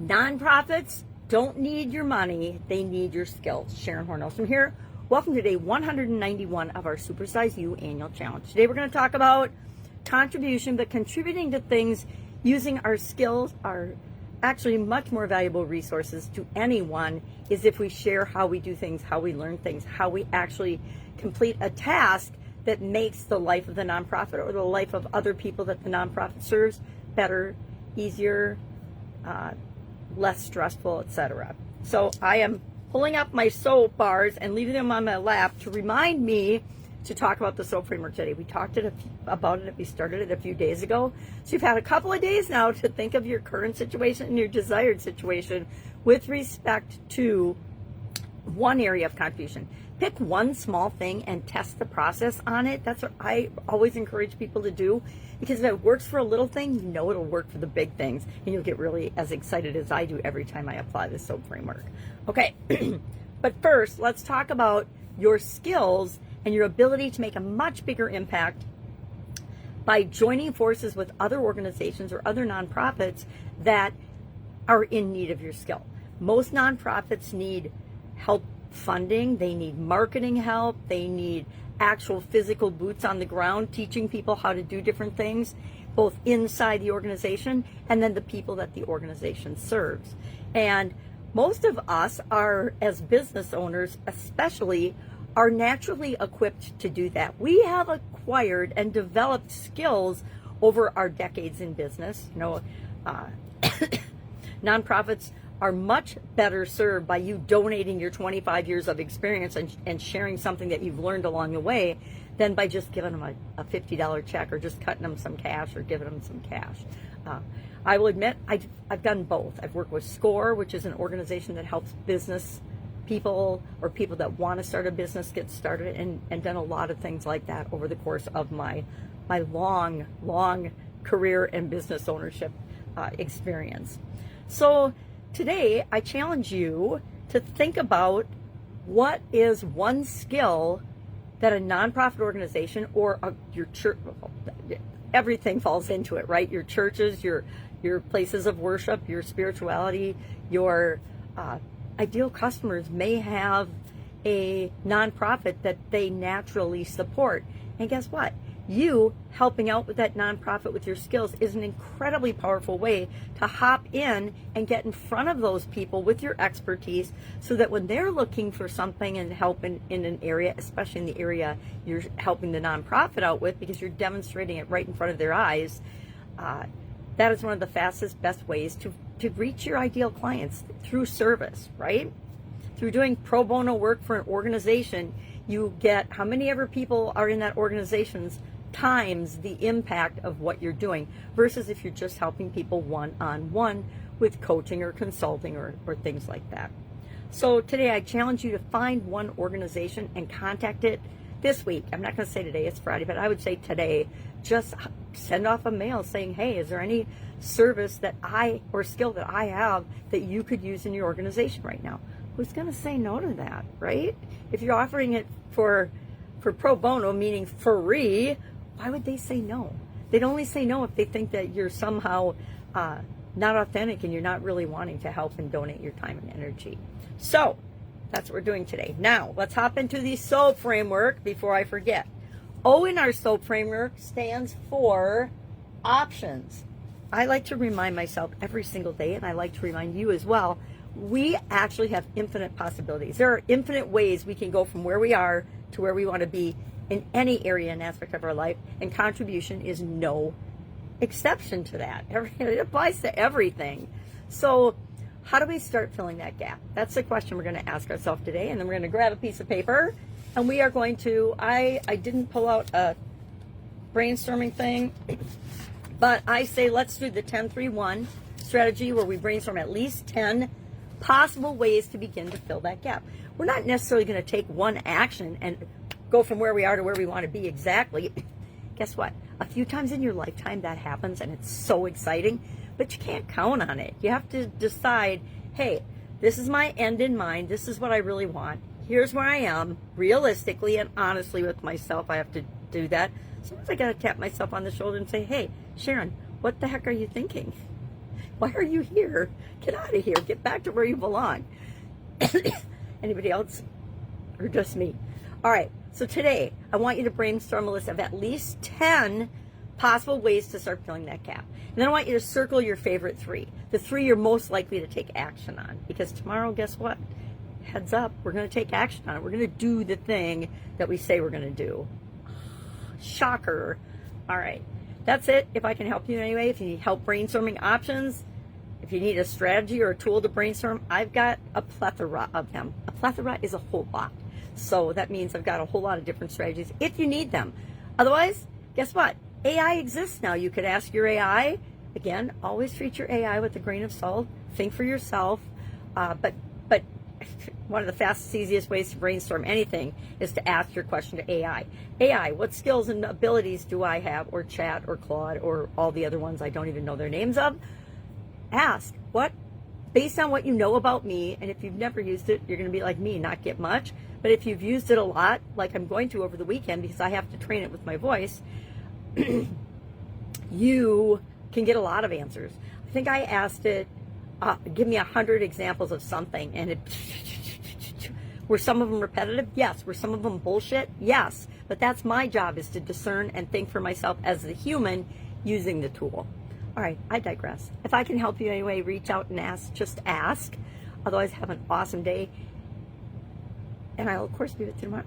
Nonprofits don't need your money, they need your skills. Sharon Horne-Ellstrom here. Welcome to day 191 of our Supersize You annual challenge. Today we're going to talk about contribution, but contributing to things using our skills are actually much more valuable resources to anyone is if we share how we do things, how we learn things, how we actually complete a task that makes the life of the nonprofit or the life of other people that the nonprofit serves better, easier, less stressful, etc. So I am pulling up my soap bars and leaving them on my lap to remind me to talk about the soap framework today. We talked about it, we started it a few days ago. So you've had a couple of days now to think of your current situation and your desired situation with respect to one area of contribution. Pick one small thing and test the process on it. That's what I always encourage people to do, because if it works for a little thing, you know it'll work for the big things, and you'll get really as excited as I do every time I apply the soap framework. Okay, but first, let's talk about your skills and your ability to make a much bigger impact by joining forces with other organizations or other nonprofits that are in need of your skill. Most nonprofits need help funding, they need marketing help, they need actual physical boots on the ground teaching people how to do different things, both inside the organization and then the people that the organization serves. And most of us are, as business owners especially, are naturally equipped to do that. We have acquired and developed skills over our decades in business. Nonprofits are much better served by you donating your 25 years of experience and sharing something that you've learned along the way than by just giving them a $50 check or just cutting them some cash or giving them some cash. I will admit I've done both. I've worked with SCORE, which is an organization that helps business people or people that want to start a business get started, and done a lot of things like that over the course of my long career and business ownership experience. So today, I challenge you to think about what is one skill that a nonprofit organization or your church, everything falls into it, right? Your churches, your places of worship, your spirituality, your ideal customers may have a nonprofit that they naturally support. And guess what? You helping out with that nonprofit with your skills is an incredibly powerful way to hop in and get in front of those people with your expertise, so that when they're looking for something and help in an area, especially in the area you're helping the nonprofit out with, because you're demonstrating it right in front of their eyes, that is one of the fastest, best ways to reach your ideal clients, through service, right? Through doing pro bono work for an organization, you get how many ever people are in that organization's times the impact of what you're doing, versus if you're just helping people one-on-one with coaching or consulting or things like that. So today I challenge you to find one organization and contact it this week. I'm not going to say today, it's Friday, but I would say today, just send off a mail saying, hey, is there any service that or skill that I have that you could use in your organization right now? Who's going to say no to that, right? If you're offering it for pro bono, meaning free, why would they say no? They'd only say no if they think that you're somehow not authentic and you're not really wanting to help and donate your time and energy. So that's what we're doing today. Now, let's hop into the SOAP framework before I forget. O in our SOAP framework stands for options. I like to remind myself every single day, and I like to remind you as well, we actually have infinite possibilities. There are infinite ways we can go from where we are to where we want to be in any area and aspect of our life, and contribution is no exception to that. It applies to everything. So how do we start filling that gap? That's the question we're going to ask ourselves today, and then we're going to grab a piece of paper, and we are going to, I didn't pull out a brainstorming thing, but I say let's do the 10-3-1 strategy, where we brainstorm at least 10 possible ways to begin to fill that gap. We're not necessarily going to take one action and go from where we are to where we want to be exactly. Guess what? A few times in your lifetime that happens, and it's so exciting, but you can't count on it. You have to decide, hey, this is my end in mind. This is what I really want. Here's where I am, realistically and honestly with myself. I have to do that. Sometimes I got to tap myself on the shoulder and say, hey, Sharon, what the heck are you thinking? Why are you here? Get out of here. Get back to where you belong. Anybody else? Or just me? All right. So today, I want you to brainstorm a list of at least 10 possible ways to start filling that gap. And then I want you to circle your favorite 3. The 3 you're most likely to take action on. Because tomorrow, guess what? Heads up, we're going to take action on it. We're going to do the thing that we say we're going to do. Shocker. All right. That's it. If I can help you in any way, if you need help brainstorming options, if you need a strategy or a tool to brainstorm, I've got a plethora of them. A plethora is a whole lot. So that means I've got a whole lot of different strategies if you need them. Otherwise, guess what? AI exists now. You could ask your AI. Again, always treat your AI with a grain of salt. Think for yourself. But one of the fastest, easiest ways to brainstorm anything is to ask your question to AI. AI, what skills and abilities do I have? Or Chat or Claude or all the other ones I don't even know their names of. Ask, what, based on what you know about me, and if you've never used it, you're going to be like me, not get much. But if you've used it a lot, like I'm going to over the weekend because I have to train it with my voice, you can get a lot of answers. I think I asked it, give me 100 examples of something, and it were some of them repetitive? Yes. Were some of them bullshit? Yes. But that's my job, is to discern and think for myself as the human using the tool. All right, I digress. If I can help you anyway, reach out and ask. Just ask. Otherwise, have an awesome day. And I'll, of course, be with you tomorrow.